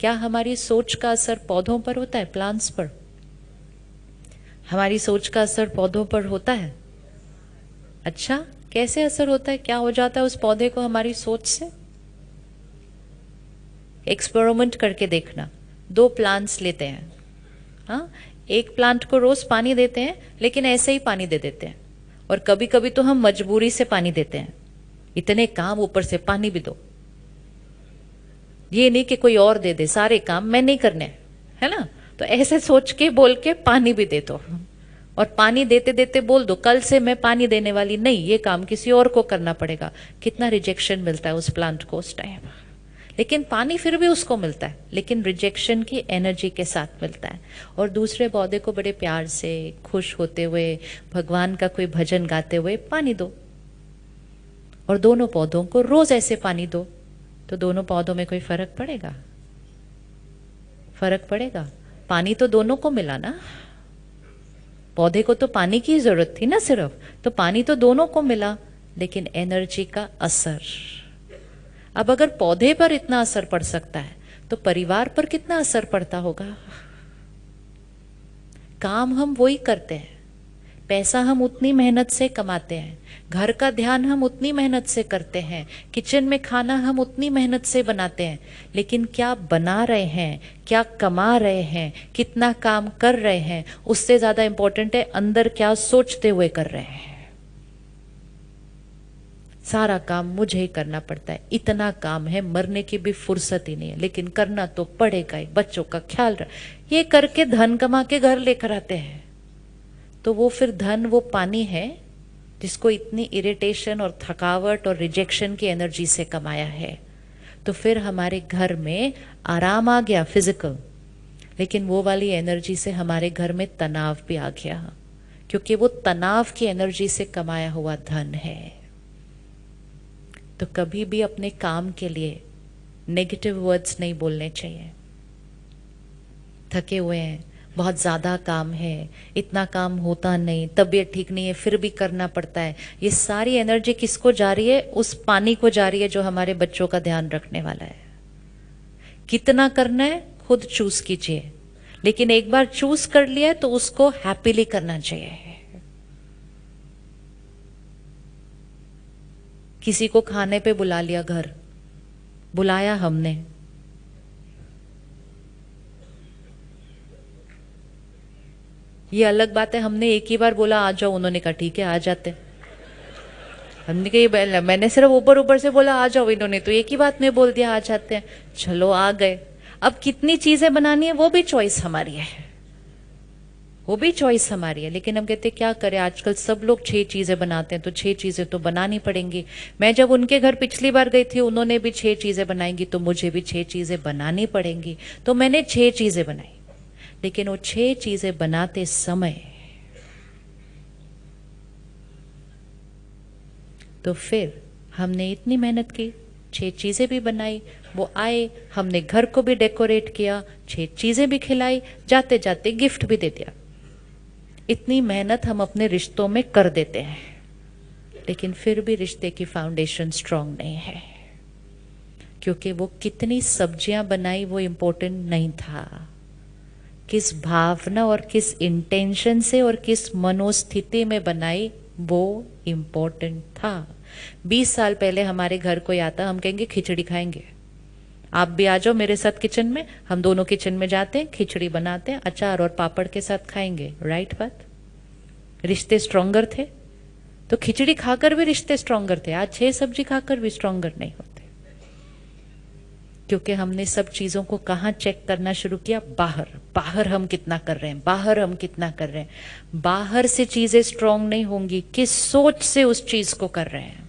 क्या हमारी सोच का असर पौधों पर होता है, प्लांट्स पर? हमारी सोच का असर पौधों पर होता है? अच्छा, कैसे असर होता है? क्या हो जाता है उस पौधे को हमारी सोच से? एक्सपेरिमेंट करके देखना। 2 प्लांट्स लेते हैं, हाँ, एक प्लांट को रोज पानी देते हैं, लेकिन ऐसे ही पानी दे देते हैं, और कभी कभी तो हम मजबूरी से पानी देते हैं, इतने काम ऊपर से पानी भी दो। ये नहीं कि कोई और दे दे, सारे काम मैं नहीं करने, है ना? तो ऐसे सोच के बोल के पानी भी दे दो, और पानी देते देते बोल दो कल से मैं पानी देने वाली नहीं, ये काम किसी और को करना पड़ेगा। कितना रिजेक्शन मिलता है उस प्लांट को उस टाइम, लेकिन पानी फिर भी उसको मिलता है, लेकिन रिजेक्शन की एनर्जी के साथ मिलता है। और दूसरे पौधे को बड़े प्यार से, खुश होते हुए, भगवान का कोई भजन गाते हुए पानी दो, और दोनों पौधों को रोज ऐसे पानी दो, तो दोनों पौधों में कोई फर्क पड़ेगा? फर्क पड़ेगा? पानी तो दोनों को मिला ना, पौधे को तो पानी की जरूरत थी ना सिर्फ, तो पानी तो दोनों को मिला, लेकिन एनर्जी का असर। अब अगर पौधे पर इतना असर पड़ सकता है, तो परिवार पर कितना असर पड़ता होगा? काम हम वही करते हैं, पैसा हम उतनी मेहनत से कमाते हैं, घर का ध्यान हम उतनी मेहनत से करते हैं, किचन में खाना हम उतनी मेहनत से बनाते हैं, लेकिन क्या बना रहे हैं, क्या कमा रहे हैं, कितना काम कर रहे हैं, उससे ज्यादा इंपॉर्टेंट है अंदर क्या सोचते हुए कर रहे हैं। सारा काम मुझे ही करना पड़ता है, इतना काम है, मरने की भी फुर्सत ही नहीं है, लेकिन करना तो पड़ेगा ही, बच्चों का ख्याल रख, ये करके धन कमा के घर लेकर आते हैं। तो वो फिर धन वो पानी है जिसको इतनी इरिटेशन और थकावट और रिजेक्शन की एनर्जी से कमाया है। तो फिर हमारे घर में आराम आ गया फिजिकल, लेकिन वो वाली एनर्जी से हमारे घर में तनाव भी आ गया, क्योंकि वो तनाव की एनर्जी से कमाया हुआ धन है। तो कभी भी अपने काम के लिए नेगेटिव वर्ड्स नहीं बोलने चाहिए। थके हुए हैं, बहुत ज़्यादा काम है, इतना काम होता नहीं, तबीयत ठीक नहीं है फिर भी करना पड़ता है, ये सारी एनर्जी किसको जा रही है? उस पानी को जा रही है जो हमारे बच्चों का ध्यान रखने वाला है। कितना करना है खुद चूज कीजिए, लेकिन एक बार चूज कर लिया है तो उसको हैप्पीली करना चाहिए। किसी को खाने पे बुला लिया, घर बुलाया हमने, ये अलग बात है, हमने एक ही बार बोला आ जाओ, उन्होंने कहा ठीक है आ जाते। हमने कहा मैंने सिर्फ ऊपर ऊपर से बोला आ जाओ, इन्होंने तो एक ही बात में बोल दिया आ जाते हैं, चलो आ गए। अब कितनी चीजें बनानी है वो भी चॉइस हमारी है, वो भी चॉइस हमारी है, लेकिन हम कहते क्या करें, आजकल सब लोग 6 चीजें बनाते हैं तो 6 चीजें तो बनानी पड़ेंगी। मैं जब उनके घर पिछली बार गई थी, उन्होंने भी 6 चीजें बनाएंगी, तो मुझे भी 6 चीजें बनानी पड़ेंगी। तो मैंने 6 चीजें बनाई, लेकिन वो 6 चीजें बनाते समय तो फिर हमने इतनी मेहनत की, 6 चीजें भी बनाई, वो आए, हमने घर को भी डेकोरेट किया, 6 चीजें भी खिलाई, जाते जाते गिफ्ट भी दे दिया। इतनी मेहनत हम अपने रिश्तों में कर देते हैं, लेकिन फिर भी रिश्ते की फाउंडेशन स्ट्रांग नहीं है, क्योंकि वो कितनी सब्जियां बनाई वो इम्पोर्टेंट नहीं था, किस भावना और किस इंटेंशन से और किस मनोस्थिति में बनाई वो इम्पोर्टेंट था। 20 साल पहले हमारे घर कोई आता, हम कहेंगे खिचड़ी खाएंगे, आप भी आ जाओ मेरे साथ किचन में, हम दोनों किचन में जाते हैं, खिचड़ी बनाते हैं, अचार और पापड़ के साथ खाएंगे। राइट बात? रिश्ते स्ट्रॉन्गर थे, तो खिचड़ी खाकर भी रिश्ते स्ट्रॉन्गर थे। आज 6 सब्जी खाकर भी स्ट्रॉन्गर नहीं होते, क्योंकि हमने सब चीजों को कहाँ चेक करना शुरू किया? बाहर। बाहर हम कितना कर रहे हैं, बाहर हम कितना कर रहे हैं। बाहर से चीजें स्ट्रांग नहीं होंगी, किस सोच से उस चीज को कर रहे हैं।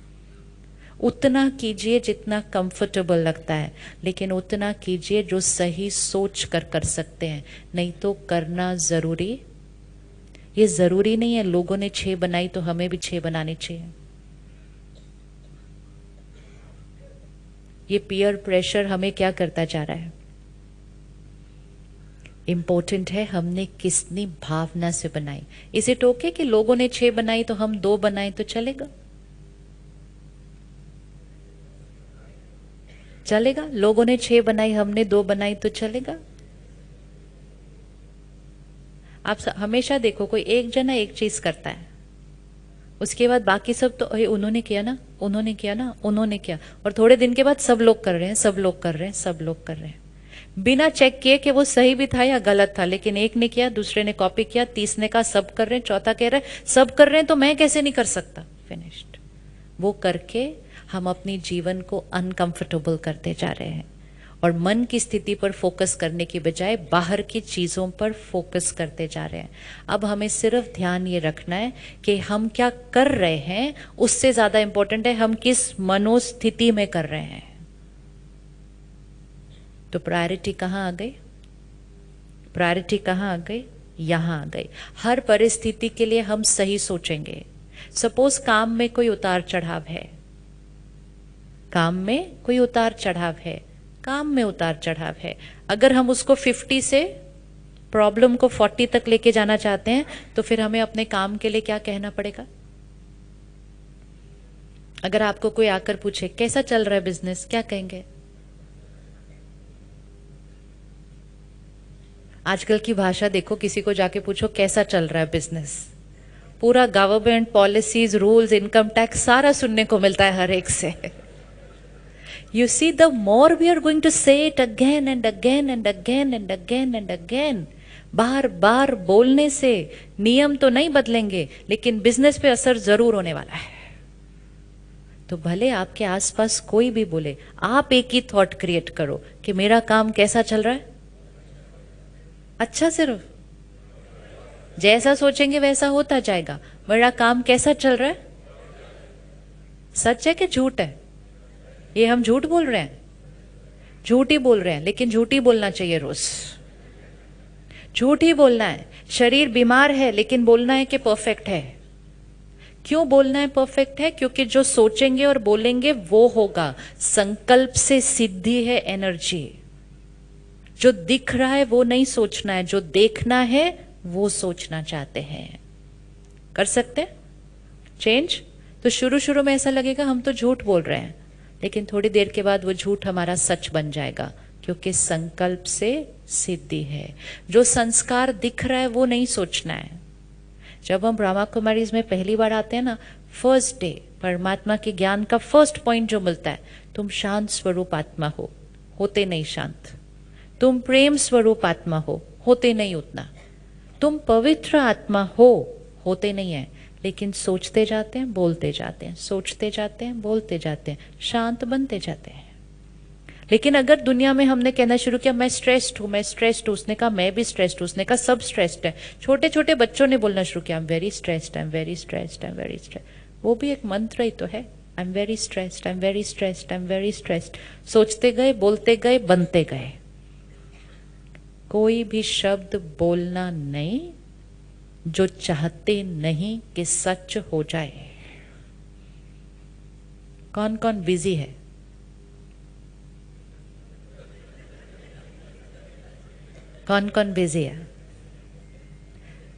उतना कीजिए जितना कंफर्टेबल लगता है, लेकिन उतना कीजिए जो सही सोच कर सकते हैं, नहीं तो करना जरूरी। ये जरूरी नहीं है लोगों ने 6 बनाई तो हमें भी 6 बनानी चाहिए। ये पीयर प्रेशर हमें क्या करता जा रहा है? इंपॉर्टेंट है हमने किसनी भावना से बनाई। इज इट ओके कि लोगों ने 6 बनाई तो हम 2 बनाए तो चलेगा? चलेगा? लोगों ने 6 बनाई, हमने 2 बनाई तो चलेगा? आप हमेशा देखो, कोई एक जना एक चीज करता है, उसके बाद बाकी सब तो अरे उन्होंने किया ना, उन्होंने किया ना, उन्होंने किया, और थोड़े दिन के बाद सब लोग कर रहे हैं, सब लोग कर रहे हैं, सब लोग कर रहे हैं, बिना चेक किए कि वो सही भी था या गलत था। लेकिन एक ने किया, दूसरे ने कॉपी किया, तीसरे का सब कर रहे हैं, चौथा कह रहा है सब कर रहे हैं तो मैं कैसे नहीं कर सकता। फिनिश्ड। वो करके हम अपनी जीवन को अनकंफर्टेबल करते जा रहे हैं और मन की स्थिति पर फोकस करने की बजाय बाहर की चीजों पर फोकस करते जा रहे हैं। अब हमें सिर्फ ध्यान ये रखना है कि हम क्या कर रहे हैं, उससे ज्यादा इंपॉर्टेंट है हम किस मनोस्थिति में कर रहे हैं। तो प्रायोरिटी कहाँ आ गई? प्रायोरिटी कहाँ आ गई? यहां आ गई। हर परिस्थिति के लिए हम सही सोचेंगे। सपोज काम में कोई उतार चढ़ाव है, काम में कोई उतार चढ़ाव है, काम में उतार चढ़ाव है, अगर हम उसको 50 से प्रॉब्लम को 40 तक लेके जाना चाहते हैं तो फिर हमें अपने काम के लिए क्या कहना पड़ेगा? अगर आपको कोई आकर पूछे कैसा चल रहा है बिजनेस, क्या कहेंगे? आजकल की भाषा देखो, किसी को जाके पूछो कैसा चल रहा है बिजनेस, पूरा government policies, rules, income tax सारा सुनने को मिलता है हर एक से। You see, the more we are going to say it again and again and again and again and again, बार बार बोलने से नियम तो नहीं बदलेंगे लेकिन बिजनेस पे असर जरूर होने वाला है। तो भले आपके आसपास कोई भी बोले, आप एक ही थॉट क्रिएट करो कि मेरा काम कैसा चल रहा है, अच्छा, सिर्फ जैसा सोचेंगे वैसा होता जाएगा। मेरा काम कैसा चल रहा है? सच है कि झूठ है? ये हम झूठ बोल रहे हैं, झूठ ही बोल रहे हैं, लेकिन झूठ ही बोलना चाहिए रोज, झूठ ही बोलना है। शरीर बीमार है लेकिन बोलना है कि परफेक्ट है। क्यों बोलना है परफेक्ट है? क्योंकि जो सोचेंगे और बोलेंगे वो होगा। संकल्प से सिद्धि है एनर्जी। जो दिख रहा है वो नहीं सोचना है, जो देखना है वो सोचना चाहते हैं। कर सकते हैं चेंज? तो शुरू शुरू में ऐसा लगेगा हम तो झूठ बोल रहे हैं, लेकिन थोड़ी देर के बाद वो झूठ हमारा सच बन जाएगा, क्योंकि संकल्प से सिद्धि है। जो संस्कार दिख रहा है वो नहीं सोचना है। जब हम ब्रह्मा कुमारीज में पहली बार आते हैं ना, फर्स्ट डे परमात्मा के ज्ञान का फर्स्ट पॉइंट जो मिलता है, तुम शांत स्वरूप आत्मा हो, होते नहीं शांत। तुम प्रेम स्वरूप आत्मा हो, होते नहीं उतना। तुम पवित्र आत्मा हो, होते नहीं है, लेकिन सोचते जाते हैं, बोलते जाते हैं, सोचते जाते हैं, बोलते जाते हैं, शांत बनते जाते हैं। लेकिन अगर दुनिया में हमने कहना शुरू किया मैं स्ट्रेस्ड हूं, मैं स्ट्रेस्ड हूं, उसने कहा मैं भी स्ट्रेस्ड हूं, उसने कहा सब स्ट्रेस्ड है। छोटे छोटे बच्चों ने बोलना शुरू किया I am very stressed, I am very stressed, I am very stressed. वो भी एक मंत्र ही तो है, I am very stressed, I am very stressed, I am very stressed. सोचते गए, बोलते गए, बनते गए। कोई भी शब्द बोलना नहीं जो चाहते नहीं कि सच हो जाए। कौन कौन बिजी है? कौन कौन बिजी है?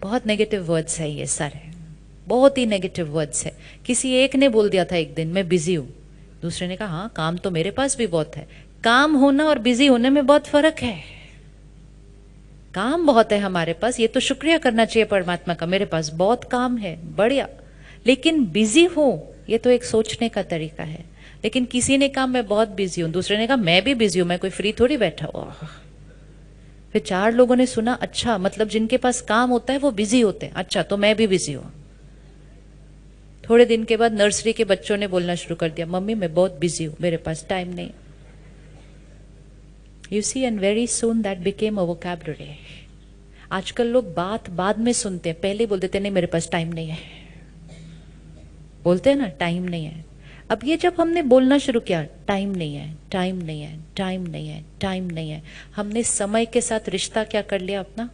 बहुत नेगेटिव वर्ड्स है ये सारे, बहुत ही नेगेटिव वर्ड्स है। किसी एक ने बोल दिया था एक दिन मैं बिजी हूं, दूसरे ने कहा हाँ काम तो मेरे पास भी बहुत है। काम होना और बिजी होने में बहुत फर्क है। काम बहुत है हमारे पास, ये तो शुक्रिया करना चाहिए परमात्मा का, मेरे पास बहुत काम है, बढ़िया। लेकिन बिजी हो ये तो एक सोचने का तरीका है। लेकिन किसी ने कहा मैं बहुत बिजी हूं, दूसरे ने कहा मैं भी बिजी हूं, मैं कोई फ्री थोड़ी बैठा हुआ। फिर 4 लोगों ने सुना अच्छा मतलब जिनके पास काम होता है वो बिजी होते हैं, अच्छा तो मैं भी बिजी हूं। थोड़े दिन के बाद नर्सरी के बच्चों ने बोलना शुरू कर दिया मम्मी मैं बहुत बिजी हूं, मेरे पास टाइम नहीं। You see, and very soon that became a vocabulary. आजकल लोग बात बाद में सुनते हैं, पहले बोल देते नहीं मेरे पास टाइम नहीं है, बोलते हैं ना टाइम नहीं है। अब ये जब हमने बोलना शुरू किया टाइम नहीं है, टाइम नहीं है, टाइम नहीं है, टाइम नहीं है, हमने समय के साथ रिश्ता क्या कर लिया अपना?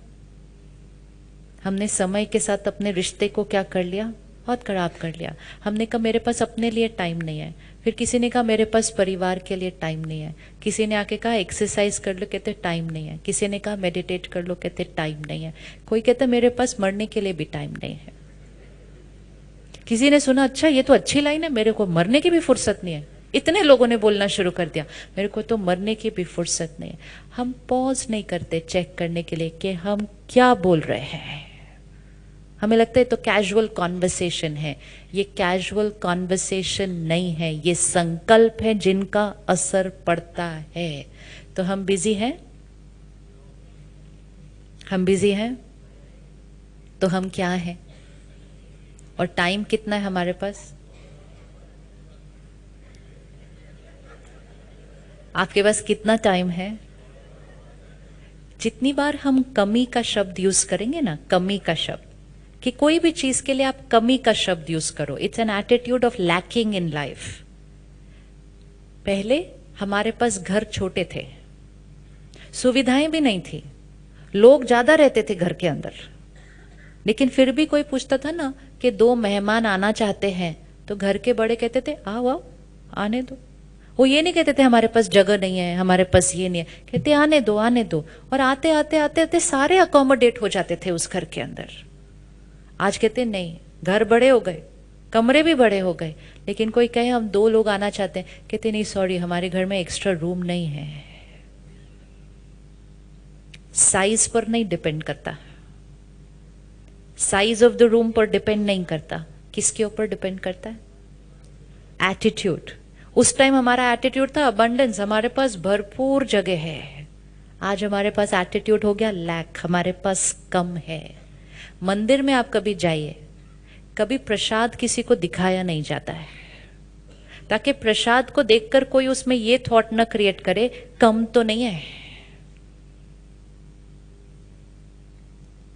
हमने समय के साथ अपने रिश्ते को क्या कर लिया? बहुत खराब कर लिया। हमने कहा मेरे पास अपने लिए टाइम नहीं है, फिर किसी ने कहा मेरे पास परिवार के लिए टाइम नहीं है, किसी ने आके कहा एक्सरसाइज कर लो, कहते टाइम नहीं है, किसी ने कहा मेडिटेट कर लो, कहते टाइम नहीं है, कोई कहता मेरे पास मरने के लिए भी टाइम नहीं है। किसी ने सुना अच्छा ये तो अच्छी लाइन है, मेरे को मरने की भी फुर्सत नहीं है, इतने लोगों ने बोलना शुरू कर दिया, मेरे को तो मरने की भी फुर्सत नहीं। हम पॉज नहीं करते चेक करने के लिए कि हम क्या बोल रहे हैं। हमें लगता है तो कैजुअल कॉन्वर्सेशन है, ये कैजुअल कॉन्वर्सेशन नहीं है, ये संकल्प है जिनका असर पड़ता है। तो हम बिजी हैं, हम बिजी हैं, तो हम क्या हैं? और टाइम कितना है हमारे पास? आपके पास कितना टाइम है? जितनी बार हम कमी का शब्द यूज करेंगे ना, कमी का शब्द, कि कोई भी चीज के लिए आप कमी का शब्द यूज करो, it's an attitude of lacking in life. पहले हमारे पास घर छोटे थे, सुविधाएं भी नहीं थी, लोग ज्यादा रहते थे घर के अंदर, लेकिन फिर भी कोई पूछता था ना कि 2 मेहमान आना चाहते हैं, तो घर के बड़े कहते थे आओ आओ, आने दो। वो ये नहीं कहते थे हमारे पास जगह नहीं है, हमारे पास ये नहीं है, कहते आने दो आने दो। और आते आते आते आते सारे अकोमोडेट हो जाते थे उस घर के अंदर। आज कहते नहीं, घर बड़े हो गए, कमरे भी बड़े हो गए, लेकिन कोई कहे हम 2 लोग आना चाहते हैं, कहते नहीं सॉरी, हमारे घर में एक्स्ट्रा रूम नहीं है। साइज पर नहीं डिपेंड करता, साइज ऑफ द रूम पर डिपेंड नहीं करता, किसके ऊपर डिपेंड करता है? एटीट्यूड। उस टाइम हमारा एटीट्यूड था अबंडेंस, हमारे पास भरपूर जगह है। आज हमारे पास एटीट्यूड हो गया लैक, हमारे पास कम है। मंदिर में आप कभी जाइए, कभी प्रसाद किसी को दिखाया नहीं जाता है, ताकि प्रसाद को देखकर कोई उसमें ये थॉट न क्रिएट करे कम तो नहीं है।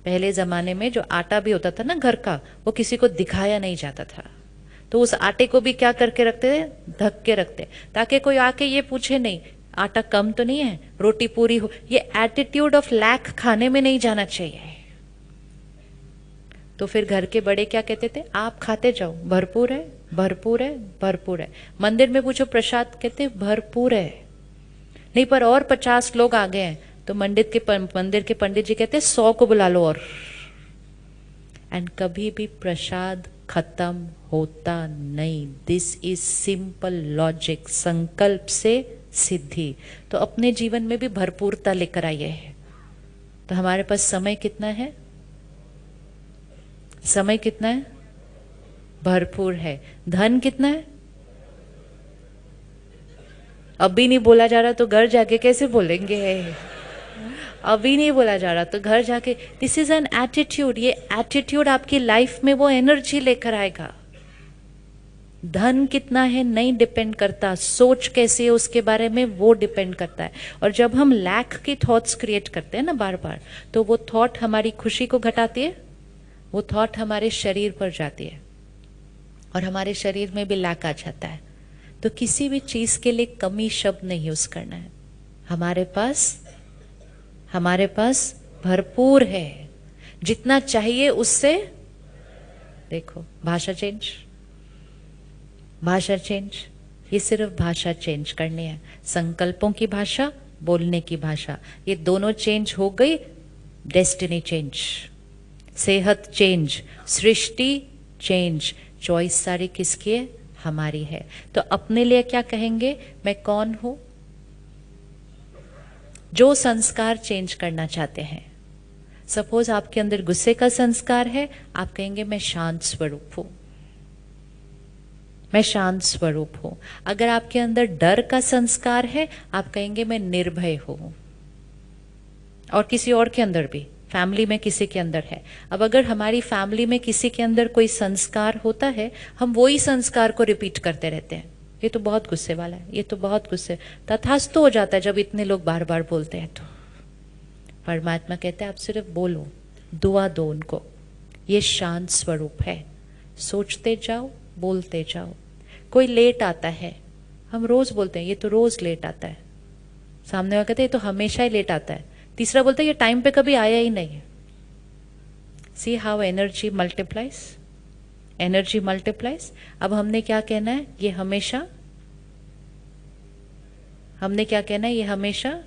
पहले जमाने में जो आटा भी होता था ना घर का, वो किसी को दिखाया नहीं जाता था, तो उस आटे को भी क्या करके रखते थे? ढक के रखते, ताकि कोई आके ये पूछे नहीं आटा कम तो नहीं है, रोटी पूरी हो। ये एटीट्यूड ऑफ लैक खाने में नहीं जाना चाहिए। तो फिर घर के बड़े क्या कहते थे? आप खाते जाओ, भरपूर है भरपूर है भरपूर है। मंदिर में पूछो प्रसाद, कहते भरपूर है। नहीं पर और 50 लोग आ गए हैं, तो मंदिर के पंडित जी कहते 100 को बुला लो और। एंड कभी भी प्रसाद खत्म होता नहीं। दिस इज सिंपल लॉजिक, संकल्प से सिद्धि। तो अपने जीवन में भी भरपूरता लेकर आइए। तो हमारे पास समय कितना है? समय कितना है? भरपूर है। धन कितना है? अभी नहीं बोला जा रहा तो घर जाके कैसे बोलेंगे? अभी नहीं बोला जा रहा तो घर जाके। This is an attitude. ये एटीट्यूड आपकी लाइफ में वो एनर्जी लेकर आएगा। धन कितना है नहीं डिपेंड करता, सोच कैसी है उसके बारे में वो डिपेंड करता है। और जब हम लैक की थॉट्स क्रिएट करते हैं ना बार बार, तो वो थॉट हमारी खुशी को घटाती है, वो थॉट हमारे शरीर पर जाती है और हमारे शरीर में भी लैक आ जाता है। तो किसी भी चीज के लिए कमी शब्द नहीं यूज करना है। हमारे पास भरपूर है, जितना चाहिए उससे। देखो भाषा चेंज, भाषा चेंज, ये सिर्फ भाषा चेंज करनी है। संकल्पों की भाषा, बोलने की भाषा, ये दोनों चेंज हो गई, डेस्टिनी चेंज, सेहत चेंज, सृष्टि चेंज। चॉइस सारी किसकी है? हमारी है। तो अपने लिए क्या कहेंगे? मैं कौन हूं? जो संस्कार चेंज करना चाहते हैं। सपोज आपके अंदर गुस्से का संस्कार है, आप कहेंगे मैं शांत स्वरूप हूं, मैं शांत स्वरूप हूं। अगर आपके अंदर डर का संस्कार है, आप कहेंगे मैं निर्भय हूं। और किसी और के अंदर भी, फैमिली में किसी के अंदर है। अब अगर हमारी फैमिली में किसी के अंदर कोई संस्कार होता है, हम वही संस्कार को रिपीट करते रहते हैं। ये तो बहुत गुस्से वाला है, ये तो बहुत गुस्से, तथास्तु हो जाता है जब इतने लोग बार बार बोलते हैं। तो परमात्मा कहते हैं आप सिर्फ बोलो, दुआ दो उनको, ये शांत स्वरूप है। सोचते जाओ, बोलते जाओ। कोई लेट आता है, हम रोज बोलते हैं ये तो रोज लेट आता है, सामने वाला कहते हैं ये तो हमेशा ही लेट आता है, तीसरा बोलता है ये टाइम पे कभी आया ही नहीं। See how energy multiplies, energy multiplies. अब हमने क्या कहना है? ये हमेशा, हमने क्या कहना है? ये हमेशा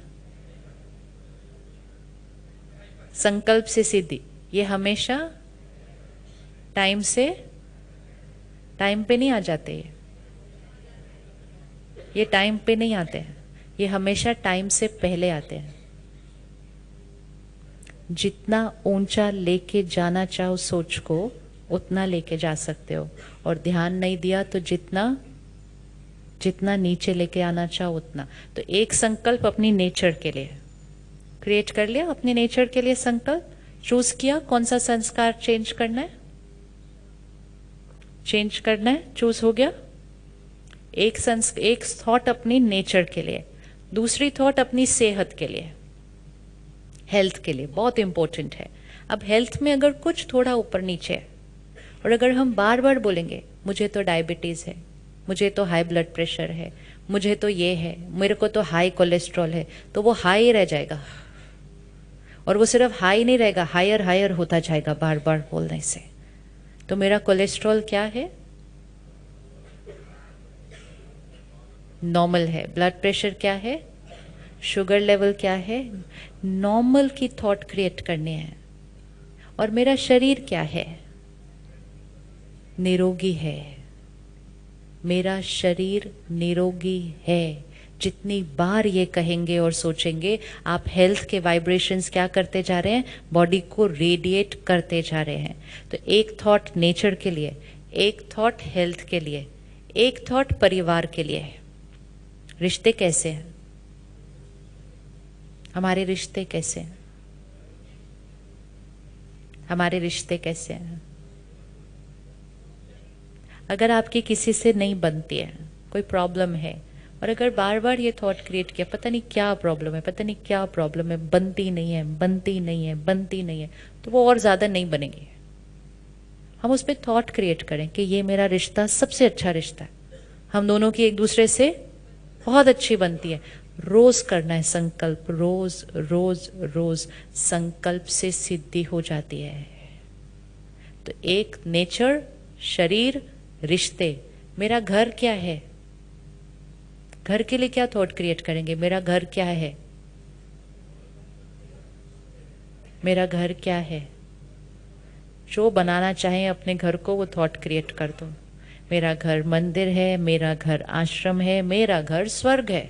संकल्प से सिद्धि, ये हमेशा टाइम से, टाइम पे नहीं आ जाते। ये टाइम पे नहीं आते हैं, ये हमेशा टाइम से पहले आते हैं। जितना ऊंचा लेके जाना चाहो सोच को उतना लेके जा सकते हो, और ध्यान नहीं दिया तो जितना जितना नीचे लेके आना चाहो उतना। तो एक संकल्प अपनी नेचर के लिए क्रिएट कर लिया, अपनी नेचर के लिए संकल्प चूज किया, कौन सा संस्कार चेंज करना है, चेंज करना है, चूज हो गया। एक थॉट अपनी नेचर के लिए, दूसरी थॉट अपनी सेहत के लिए, हेल्थ के लिए, बहुत इंपॉर्टेंट है। अब हेल्थ में अगर कुछ थोड़ा ऊपर नीचे है, और अगर हम बार बार बोलेंगे मुझे तो डायबिटीज है, मुझे तो हाई ब्लड प्रेशर है, मुझे तो ये है, मेरे को तो हाई कोलेस्ट्रॉल है, तो वो हाई रह जाएगा, और वो सिर्फ हाई नहीं रहेगा, हायर हायर होता जाएगा बार बार बोलने से। तो मेरा कोलेस्ट्रॉल क्या है, नॉर्मल है। ब्लड प्रेशर क्या है, शुगर लेवल क्या है, नॉर्मल की थॉट क्रिएट करनी है। और मेरा शरीर क्या है, निरोगी है, मेरा शरीर निरोगी है। जितनी बार ये कहेंगे और सोचेंगे, आप हेल्थ के वाइब्रेशंस क्या करते जा रहे हैं, बॉडी को रेडिएट करते जा रहे हैं। तो एक थॉट नेचर के लिए, एक थॉट हेल्थ के लिए, एक थॉट परिवार के लिए। रिश्ते कैसे हैं, हमारे रिश्ते कैसे हैं, हमारे रिश्ते कैसे हैं। अगर आपकी किसी से नहीं बनती है, कोई प्रॉब्लम है, और अगर बार बार ये थॉट क्रिएट किया पता नहीं क्या प्रॉब्लम है, पता नहीं क्या प्रॉब्लम है, बनती नहीं है, बनती नहीं है, बनती नहीं है, तो वो और ज्यादा नहीं बनेगी। हम उस पर थॉट क्रिएट करें कि ये मेरा रिश्ता सबसे अच्छा रिश्ता है, हम दोनों की एक दूसरे से बहुत अच्छी बनती है। रोज करना है संकल्प, रोज रोज रोज संकल्प से सिद्धि हो जाती है। तो एक नेचर, शरीर, रिश्ते। मेरा घर क्या है, घर के लिए क्या थॉट क्रिएट करेंगे, मेरा घर क्या है, मेरा घर क्या है। जो बनाना चाहे अपने घर को वो थॉट क्रिएट कर दो। मेरा घर मंदिर है, मेरा घर आश्रम है, मेरा घर स्वर्ग है।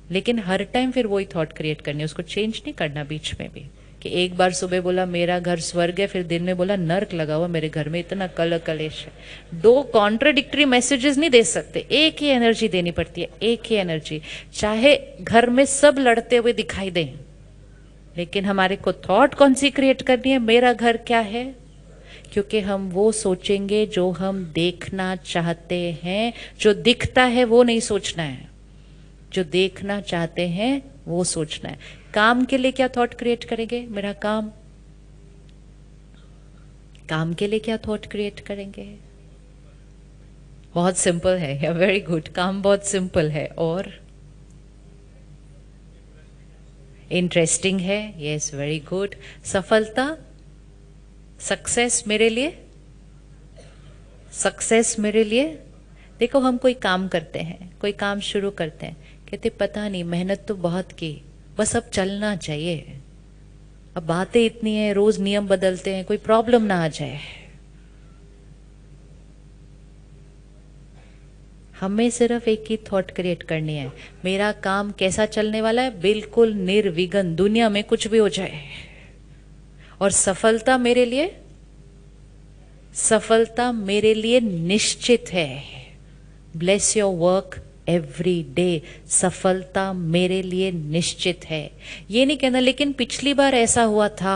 लेकिन हर टाइम फिर वही थॉट क्रिएट करनी है, उसको चेंज नहीं करना बीच में भी। कि एक बार सुबह बोला मेरा घर स्वर्ग है, फिर दिन में बोला नर्क लगा हुआ मेरे घर में, इतना कल कलेश है। दो कॉन्ट्राडिक्टरी मैसेजेस नहीं दे सकते, एक ही एनर्जी देनी पड़ती है, एक ही एनर्जी। चाहे घर में सब लड़ते हुए दिखाई दें, लेकिन हमारे को थॉट कौन सी क्रिएट करनी है, मेरा घर क्या है। क्योंकि हम वो सोचेंगे जो हम देखना चाहते हैं, जो दिखता है वो नहीं सोचना है, जो देखना चाहते हैं वो सोचना है। काम के लिए क्या थॉट क्रिएट करेंगे, मेरा काम, काम के लिए क्या थॉट क्रिएट करेंगे। बहुत सिंपल है, वेरी गुड, काम बहुत सिंपल है। और इंटरेस्टिंग है, यस वेरी गुड। सफलता, सक्सेस मेरे लिए, सक्सेस मेरे लिए। देखो हम कोई काम करते हैं, कोई काम शुरू करते हैं, कहते पता नहीं मेहनत तो बहुत की, बस अब चलना चाहिए, अब बातें इतनी हैं, रोज नियम बदलते हैं, कोई प्रॉब्लम ना आ जाए। हमें सिर्फ एक ही थॉट क्रिएट करनी है, मेरा काम कैसा चलने वाला है, बिल्कुल निर्विघ्न, दुनिया में कुछ भी हो जाए। और सफलता मेरे लिए, सफलता मेरे लिए निश्चित है। Bless your work every day, सफलता मेरे लिए निश्चित है। ये नहीं कहना लेकिन पिछली बार ऐसा हुआ था,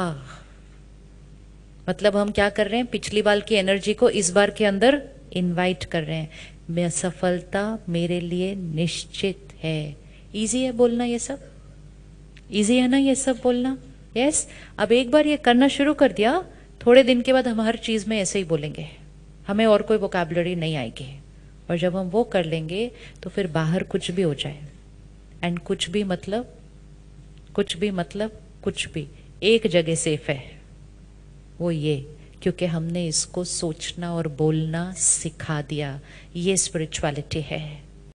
मतलब हम क्या कर रहे हैं, पिछली बार की एनर्जी को इस बार के अंदर इनवाइट कर रहे हैं। मैं, सफलता मेरे लिए निश्चित है। इजी है बोलना, ये सब इजी है ना, ये सब बोलना। यस, अब एक बार ये करना शुरू कर दिया, थोड़े दिन के बाद हम हर चीज में ऐसे ही बोलेंगे, हमें और कोई वोकैबुलरी नहीं आएगी। और जब हम वो कर लेंगे तो फिर बाहर कुछ भी हो जाए, एंड कुछ भी मतलब, कुछ भी मतलब कुछ भी एक जगह सेफ है, वो ये, क्योंकि हमने इसको सोचना और बोलना सिखा दिया। ये स्पिरिचुअलिटी है।